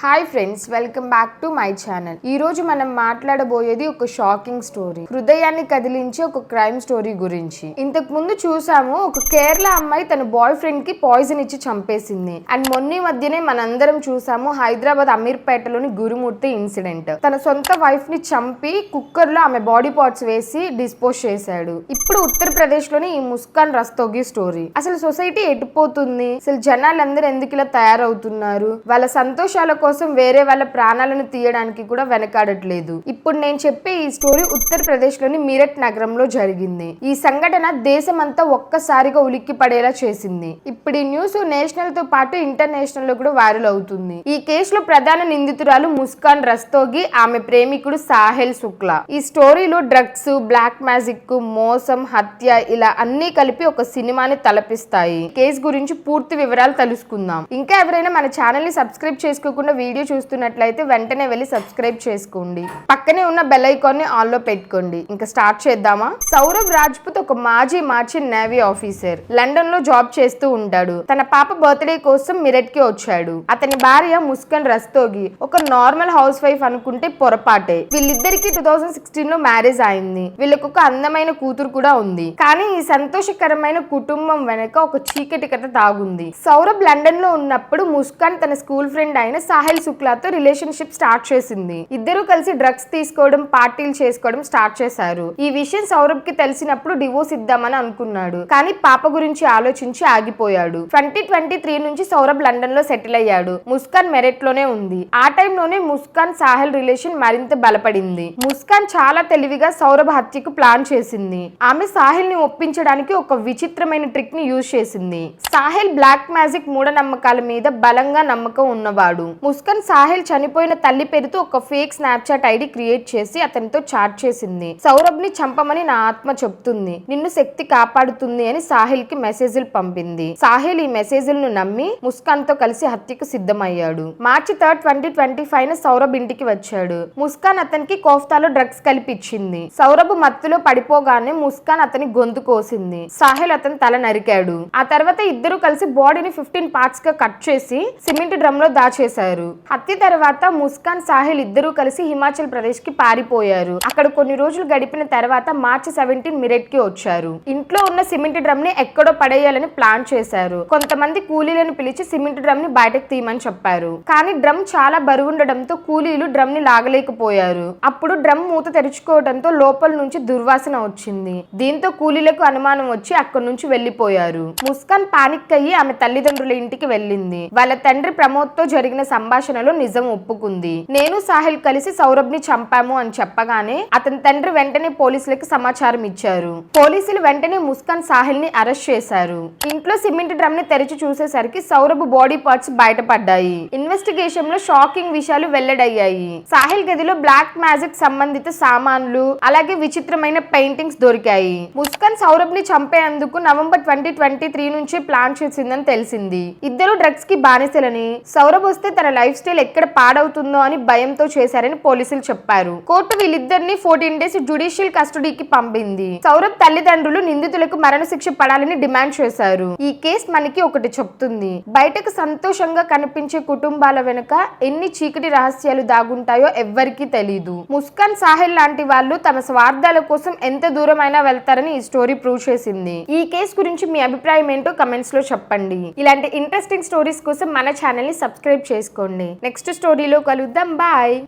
Hi friends, welcome back to my channel. ఈ రోజు మనం మాట్లాడబోయేది ఒక షాకింగ్ స్టోరీ, హృదయాన్ని కదిలించే ఒక క్రైమ్ స్టోరీ గురించి. ఇంతకు ముందు చూసాము, ఒక కేరళ అమ్మాయి తన బాయ్ ఫ్రెండ్ కి పాయిజన్ ఇచ్చి చంపేసింది. అండ్ మొన్న మధ్యనే మనందరం చూసాము హైదరాబాద్ అమీర్పేటలోని గురుమూర్తి ఇన్సిడెంట్. తన సొంత వైఫ్ ని చంపి కుక్కర్ లో ఆమె బాడీ పార్ట్స్ వేసి డిస్పోజ్ చేశాడు. ఇప్పుడు ఉత్తరప్రదేశ్ లోని ఈ ముస్కాన్ రస్తోగి స్టోరీ. అసలు సొసైటీ ఎటుపోతుంది? అసలు జనాలందరూ ఎందుకు ఇలా తయారవుతున్నారు? వాళ్ళ సంతోషాల కోసం వేరే వాళ్ళ ప్రాణాలను తీయడానికి కూడా వెనకాడట్లేదు. ఇప్పుడు నేను చెప్పే ఈ స్టోరీ ఉత్తరప్రదేశ్ లోని మీరట్ నగరంలో జరిగింది. ఈ సంఘటన దేశమంతా ఒక్కసారిగా ఉలిక్కి పడేలా చేసింది. ఇప్పుడు ఈ న్యూస్ నేషనల్ తో పాటు ఇంటర్నేషనల్ లో కూడా వైరల్ అవుతుంది. ఈ కేసులో ప్రధాన నిందితురాలు ముస్కాన్ రస్తోగి, ఆమె ప్రేమికుడు సాహెల్ శుక్లా. ఈ స్టోరీలో డ్రగ్స్, బ్లాక్ మ్యాజిక్, మోసం, హత్య ఇలా అన్ని కలిపి ఒక సినిమాని తలపిస్తాయి. కేసు గురించి పూర్తి వివరాలు తెలుసుకుందాం. ఇంకా ఎవరైనా మన ఛానల్ ని సబ్స్క్రైబ్ చేసుకోకుండా వీడియో చూస్తున్నట్లయితే వెంటనే వెళ్ళి సబ్స్క్రైబ్ చేసుకోండి. పక్కనే ఉన్న బెల్ ఐకాన్ ని ఆన్ లో పెట్టుకోండి. ఇంకా స్టార్ట్ చేద్దామా? సౌరభ్ రాజ్పుత్ ఒక మాజీ మార్చిన్ నేవీ ఆఫీసర్. లండన్ లో జాబ్ చేస్తూ ఉంటాడు. తన పాప బర్త్డే కోసం మిరట్ కి వచ్చాడు. అతని భార్య ముస్కాన్ రస్తోగి ఒక నార్మల్ హౌస్ వైఫ్ అనుకుంటే పొరపాటే. వీళ్ళిద్దరికి 2016 లో మ్యారేజ్ అయింది. వీళ్ళకి ఒక అందమైన కూతురు కూడా ఉంది. కానీ ఈ సంతోషకరమైన కుటుంబం వెనక ఒక చీకటి కథ తాగుంది. సౌరభ్ లండన్ లో ఉన్నప్పుడు ముస్కాన్ తన స్కూల్ ఫ్రెండ్ అయిన సాహెల్ శుక్లాతో రిలేషన్షిప్ స్టార్ట్ చేసింది. ఇద్దరు కలిసి డ్రగ్స్ తీసుకోవడం, పార్టీలు చేసుకోవడం స్టార్ట్ చేశారు. ఈ విషయం సౌరభ్ కి తెలిసినప్పుడు డివోర్స్ ఇద్దామని అనుకున్నాడు. కానీ పాప గురించి ఆలోచించి ఆగిపోయాడు. 2023 నుంచి సౌరభ్ లండన్ లో సెటిల్ అయ్యాడు. ముస్కాన్ మెరిట్ లోనే ఉంది. ఆ టైంలోనే ముస్కాన్ సాహెల్ రిలేషన్ మరింత బలపడింది. ముస్కాన్ చాలా తెలివిగా సౌరభ్ హత్యకు ప్లాన్ చేసింది. ఆమె సాహెల్ ని ఒప్పించడానికి ఒక విచిత్రమైన ట్రిక్ ని యూజ్ చేసింది. సాహెల్ బ్లాక్ మ్యాజిక్, మూఢనమ్మకాల మీద బలంగా నమ్మకం ఉన్నవాడు. ముస్కాన్ సాహెల్ చనిపోయిన తల్లి పేరుతో ఒక ఫేక్ స్నాప్చాట్ ఐడి క్రియేట్ చేసి అతనితో చాట్ చేసింది. సౌరభ్ ని చంపమని నా ఆత్మ చెప్తుంది, నిన్ను శక్తి కాపాడుతుంది అని సాహెల్ కి మెసేజ్లు పంపింది. సాహెల్ ఈ మెసేజ్లను నమ్మి ముస్కాన్ తో కలిసి హత్యకు సిద్ధమయ్యాడు. మార్చి 3, 2025 సౌరభ్ ఇంటికి వచ్చాడు. ముస్కాన్ అతనికి కోఫ్తాలో డ్రగ్స్ కలిపి ఇచ్చింది. సౌరభ్ మత్తులో పడిపోగానే ముస్కాన్ అతని గొంతు కోసింది. సాహెల్ అతని తల నరికాడు. ఆ తర్వాత ఇద్దరు కలిసి బాడీని 15 పార్ట్స్ గా కట్ చేసి సిమెంట్ డ్రమ్ లో దాచేశారు. హత్య తర్వాత ముస్కాన్, సాహెల్ ఇద్దరూ కలిసి హిమాచల్ ప్రదేశ్ కి పారిపోయారు. అక్కడ కొన్ని రోజులు గడిపిన తర్వాత మార్చి 17 మిరెట్ కి వచ్చారు. ఇంట్లో ఉన్న సిమెంట్ డ్రమ్ ని ఎక్కడో పడేయాలని ప్లాన్ చేశారు. కొంతమంది కూలీలను పిలిచి సిమెంట్ డ్రమ్ ని బయటకు తీయమని చెప్పారు. కానీ డ్రమ్ చాలా బరువుండడంతో కూలీలు డ్రమ్ ని లాగలేకపోయారు. అప్పుడు డ్రమ్ మూత తెరుచుకోవడంతో లోపల నుంచి దుర్వాసన వచ్చింది. దీంతో కూలీలకు అనుమానం వచ్చి అక్కడి నుంచి వెళ్లిపోయారు. ముస్కాన్ పానిక్ అయ్యి ఆమె తల్లిదండ్రుల ఇంటికి వెళ్ళింది. వాళ్ళ తండ్రి ప్రమోద్ తో జరిగిన సంభాషణలో నిజం ఒప్పుకుంది. నేను సాహెల్ కలిసి సౌరభ్ ని చంపాము అని చెప్పగానే అతని తండ్రి వెంటనే పోలీసులకు సమాచారం ఇచ్చారు. పోలీసులు వెంటనే ముస్కాన్, సాహెల్ ని అరెస్ట్ చేశారు. ఇంట్లో సిమెంట్ డ్రమ్ ని తెరిచి చూసేసరికి సౌరభ్ బాడీ పార్ట్స్ బయటపడ్డాయి. ఇన్వెస్టిగేషన్ లో షాకింగ్ విషయాలు వెల్లడయ్యాయి. సాహెల్ గదిలో బ్లాక్ మ్యాజిక్ సంబంధిత సామాన్లు, అలాగే విచిత్రమైన పెయింటింగ్స్ దొరికాయి. ముస్కాన్ సౌరభ్ ని చంపేందుకు నవంబర్ 2023 నుంచి ప్లాన్ చేసిందని తెలిసింది. ఇద్దరు డ్రగ్స్ కి బానిసలని, సౌరభ్ వస్తే తన లైఫ్ స్టైల్ ఎక్కడ పాడవుతుందో అని భయంతో చేశారని పోలీసులు చెప్పారు. కోర్టు వీళ్ళిద్దరిని 14 డేస్ జ్యుడిషియల్ కస్టడీకి పంపింది. సౌరభ్ తల్లిదండ్రులు నిందితులకు మరణశిక్ష పడాలని డిమాండ్ చేశారు. ఈ కేసు మనకి ఒకటి చెప్తుంది, బయటకు సంతోషంగా కనిపించే కుటుంబాల వెనుక ఎన్ని చీకటి రహస్యాలు దాగుంటాయో ఎవ్వరికీ తెలీదు. ముస్కాన్, సాహెల్ లాంటి వాళ్ళు తమ స్వార్థాల కోసం ఎంత దూరమైనా వెళ్తారని ఈ స్టోరీ ప్రూవ్ చేసింది. ఈ కేసు గురించి మీ అభిప్రాయం ఏంటో కమెంట్స్ లో చెప్పండి. ఇలాంటి ఇంట్రెస్టింగ్ స్టోరీస్ కోసం మన ఛానల్ ని సబ్స్క్రైబ్ చేసుకోండి. నెక్స్ట్ స్టోరీలో కలుద్దాం. బాయ్.